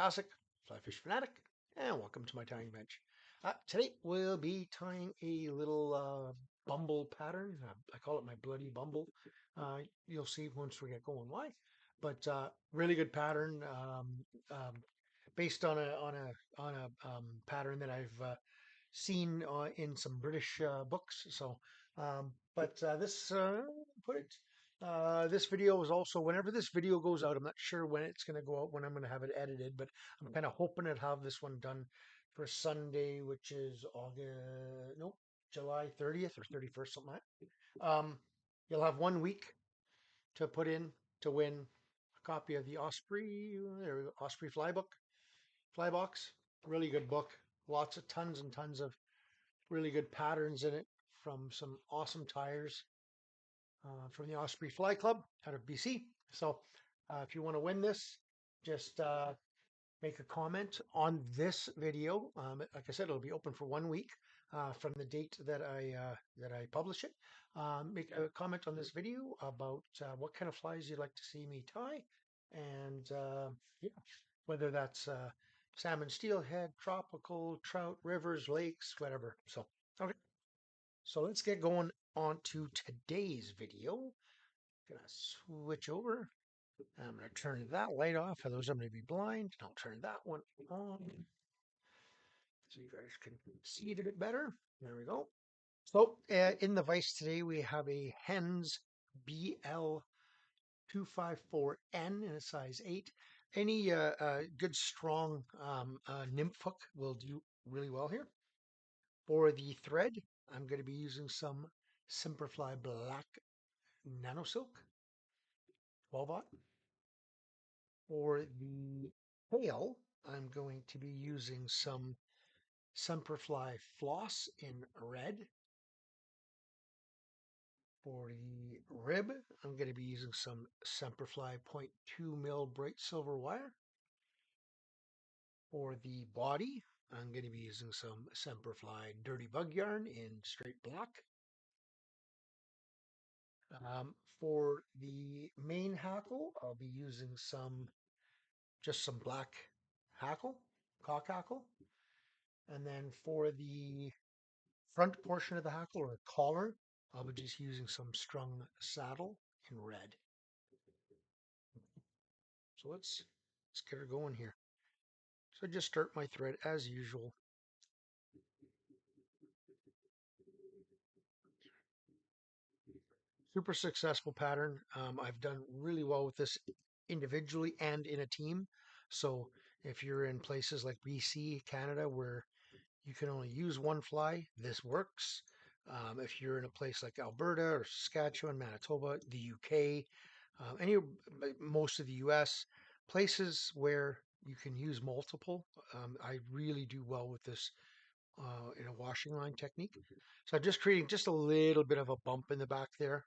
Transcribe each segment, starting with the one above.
Passek, FlyFish Fanatic, and welcome to my tying bench. Today we'll be tying a little bumble pattern. I call it my Bloody Bumble. You'll see once we get going why. But really good pattern, based on a pattern that I've seen in some British books. So, this video is also, whenever this video goes out, I'm not sure when it's going to go out, when I'm going to have it edited, but I'm kind of hoping to have this one done for Sunday, which is July 30th or 31st, something like that. You'll have 1 week to put in to win a copy of the Osprey Fly Box. Really good book. Lots of tons and tons of really good patterns in it from some awesome tyers from the Osprey Fly Club out of BC. So if you want to win this, just make a comment on this video. Like I said, it'll be open for 1 week from the date that I publish it. Make a comment on this video about what kind of flies you'd like to see me tie, and yeah, whether that's salmon, steelhead, tropical, trout, rivers, lakes, whatever. So, okay. So let's get going on to today's video. Gonna switch over. I'm gonna turn that light off for those I'm gonna be blind. I'll turn that one on so you guys can see it a bit better. There we go. So in the vise today we have a Hends BL254N in a size 8. Any good strong nymph hook will do really well here. For the thread, I'm going to be using some Semperfli Black Nanosilk 12-aught. For the tail, I'm going to be using some Semperfli Floss in red. For the rib, I'm going to be using some Semperfli 0.2 mil Bright Silver wire. For the body, I'm going to be using some Semperfli Dirty Bug yarn in straight black. For the main hackle, I'll be using just some black hackle, cock hackle. And then for the front portion of the hackle or collar, I'll be just using some strung saddle in red. So let's get her going here. So just start my thread as usual. Super successful pattern. I've done really well with this individually and in a team. So if you're in places like BC, Canada, where you can only use one fly, this works. If you're in a place like Alberta or Saskatchewan, Manitoba, the UK, most of the US, places where you can use multiple, I really do well with this in a washing line technique. So I'm just creating just a little bit of a bump in the back there,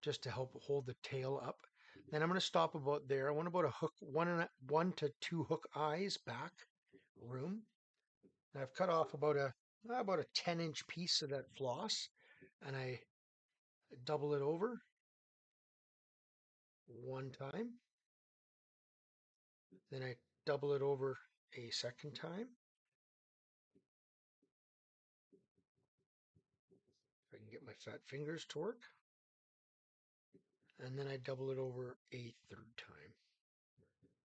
just to help hold the tail up. Then I'm going to stop about there. I want about a hook, one to two hook eyes back room. And I've cut off about a 10-inch piece of that floss, and I double it over one time. Then I double it over a second time. If I can get my fat fingers to work. And then I double it over a third time.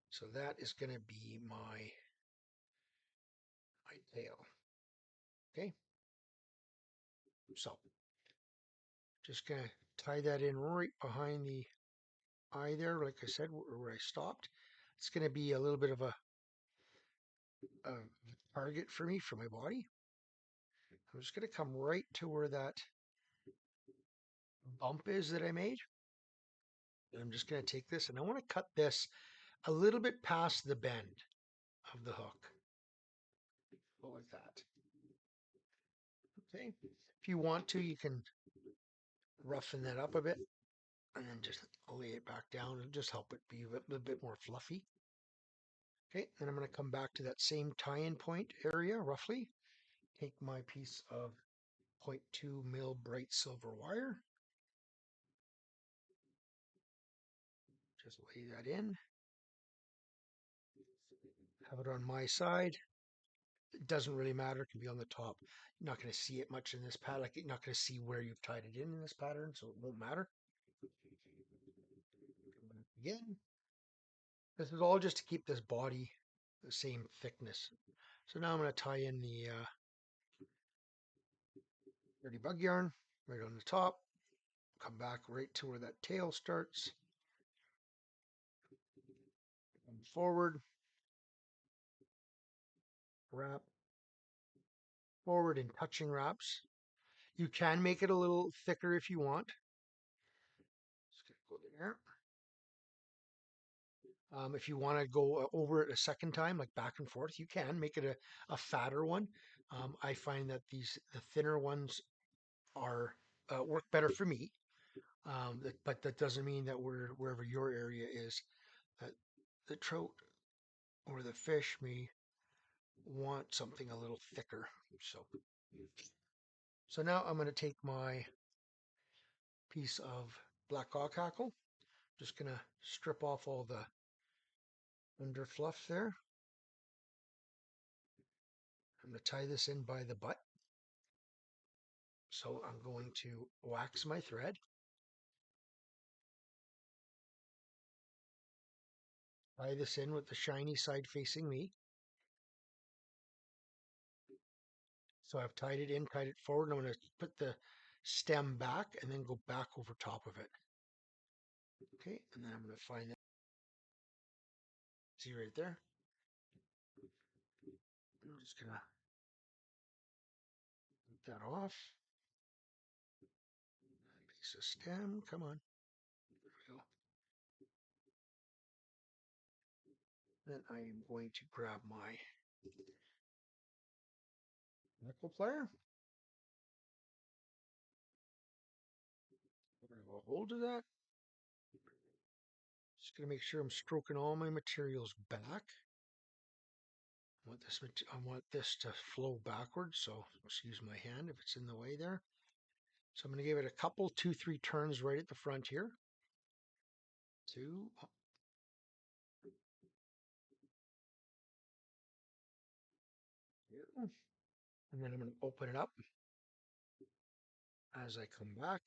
So that is going to be my tail. Okay. So just going to tie that in right behind the eye there, like I said, where I stopped. It's going to be a little bit of a target for me for my body. I'm just going to come right to where that bump is that I made. And I'm just going to take this and I want to cut this a little bit past the bend of the hook. Go like that. Okay. If you want to, you can roughen that up a bit and then just lay it back down and just help it be a bit more fluffy. Okay, then I'm going to come back to that same tie-in point area roughly. Take my piece of 0.2 mil bright silver wire. Just lay that in. Have it on my side. It doesn't really matter. It can be on the top. You're not going to see it much in this pattern. Like, you're not going to see where you've tied it in this pattern, so it won't matter. Again, this is all just to keep this body the same thickness. So now I'm going to tie in the dirty bug yarn right on the top. Come back right to where that tail starts. Come forward. Wrap. Forward in touching wraps. You can make it a little thicker if you want. Just gonna go there. If you want to go over it a second time, like back and forth, you can make it a fatter one. I find that the thinner ones are work better for me. But that doesn't mean that wherever your area is, that the trout or the fish may want something a little thicker. So now I'm going to take my piece of black hawk hackle. Just going to strip off all the under fluff there. I'm going to tie this in by the butt. So I'm going to wax my thread. Tie this in with the shiny side facing me. So I've tied it in, tied it forward, and I'm going to put the stem back and then go back over top of it. Okay, and then I'm going to find that. See right there? I'm just going to put that off. Piece of stem, come on. There we go. Then I am going to grab my knuckle plier. Grab a hold of that. Just going to make sure I'm stroking all my materials back. I want this to flow backwards, so excuse my hand if it's in the way there. So I'm going to give it a couple, 2-3 turns right at the front here. 2. And then I'm going to open it up as I come back.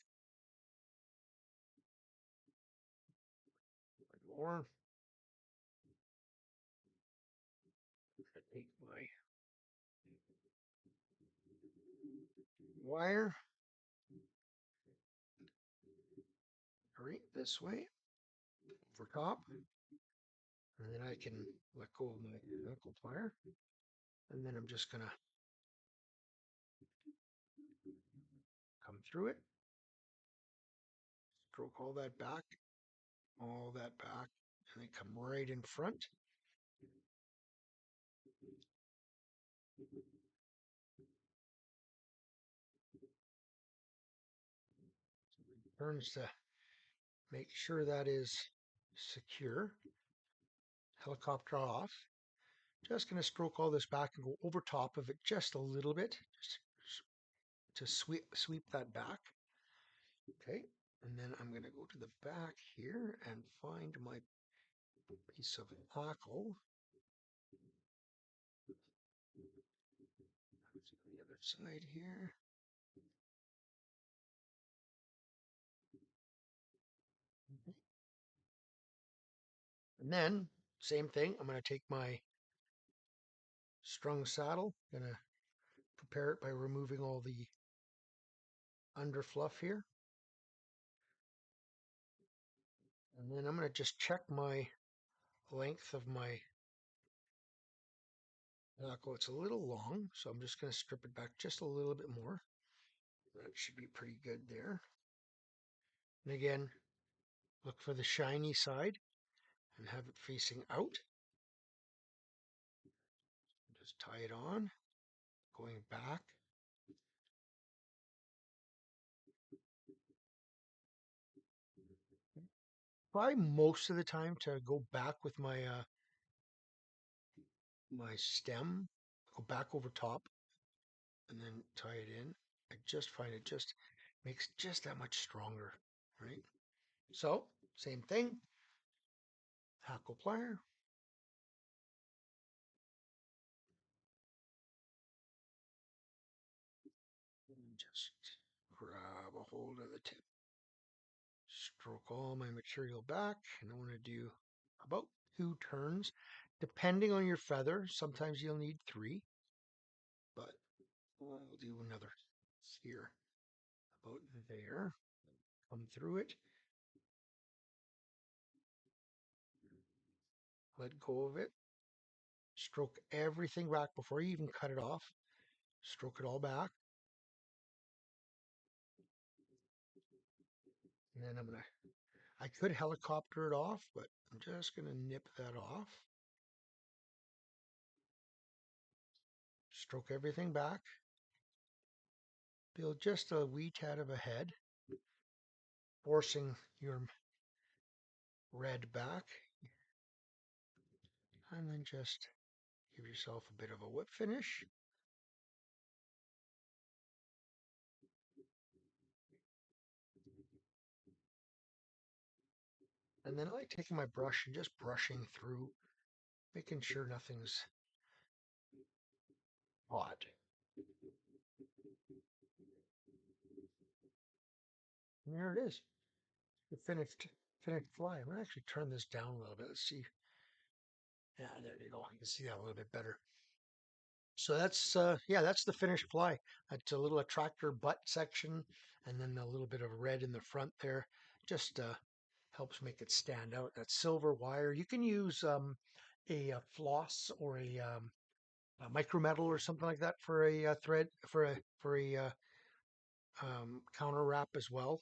More. I take my wire right this way over top, and then I can let go of my knuckle plier, and then I'm just going to come through it, stroke all that back, and then come right in front. Turns to make sure that is secure. Helicopter off. Just going to stroke all this back and go over top of it just a little bit, just to sweep that back. Okay, and then I'm going to go to the back here and find my piece of hackle. The other side here. And then, same thing, I'm going to take my strung saddle, going to prepare it by removing all the under fluff here. And then I'm going to just check my length of my hackle. It's a little long, so I'm just going to strip it back just a little bit more. That should be pretty good there. And again, look for the shiny side and have it facing out. Just tie it on, going back. Try most of the time to go back with my stem, go back over top, and then tie it in. I just find it just makes just that much stronger, right? So, same thing, hackle plier, Stroke all my material back, and I want to do about 2 turns. Depending on your feather, sometimes you'll need 3, but I'll do another here, about there. Come through it, let go of it, stroke everything back before you even cut it off. Stroke it all back, and then I could helicopter it off, but I'm just gonna nip that off. Stroke everything back. Build just a wee tad of a head, forcing your red back, and then just give yourself a bit of a whip finish. And then I like taking my brush and just brushing through, making sure nothing's hot. And there it is. The finished fly. I'm gonna actually turn this down a little bit. Let's see. Yeah, there you go. You can see that a little bit better. So that's yeah, that's the finished fly. That's a little attractor butt section, and then a little bit of red in the front there. Just helps make it stand out. That silver wire. You can use a floss or a micro metal or something like that for a thread for a counter wrap as well.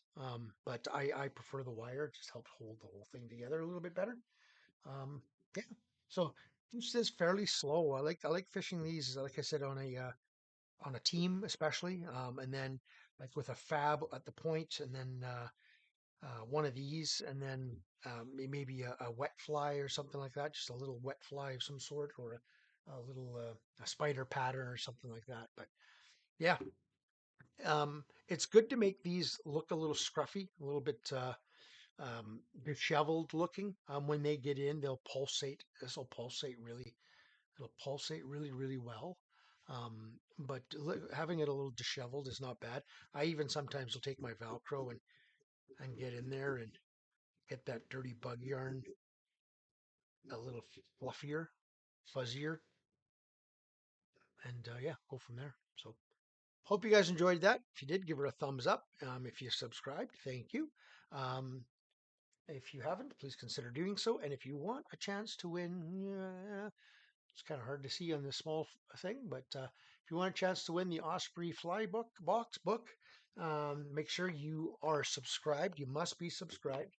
But I prefer the wire. It just helps hold the whole thing together a little bit better. Yeah. So this is fairly slow. I like fishing these, like I said, on a team especially, and then like with a fab at the point, and then one of these, and then maybe a wet fly or something like that, just a little wet fly of some sort, or a little a spider pattern or something like that. But yeah, it's good to make these look a little scruffy, a little bit disheveled looking. When they get in, they'll pulsate. This will pulsate really. It'll pulsate really, really well. But having it a little disheveled is not bad. I even sometimes will take my Velcro and get in there and get that dirty bug yarn a little fluffier, fuzzier, and yeah, go from there. So hope you guys enjoyed that. If you did, give it a thumbs up. If you subscribed, thank you. Um, if you haven't, please consider doing so. And if you want a chance to win, yeah, it's kind of hard to see on this small thing, but if you want a chance to win the Osprey Fly book, make sure you are subscribed. You must be subscribed.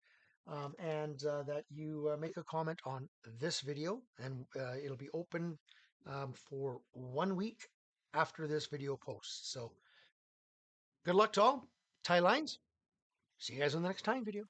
And that you make a comment on this video, and it'll be open for 1 week after this video posts. So good luck to all. Tie lines. See you guys on the next time video.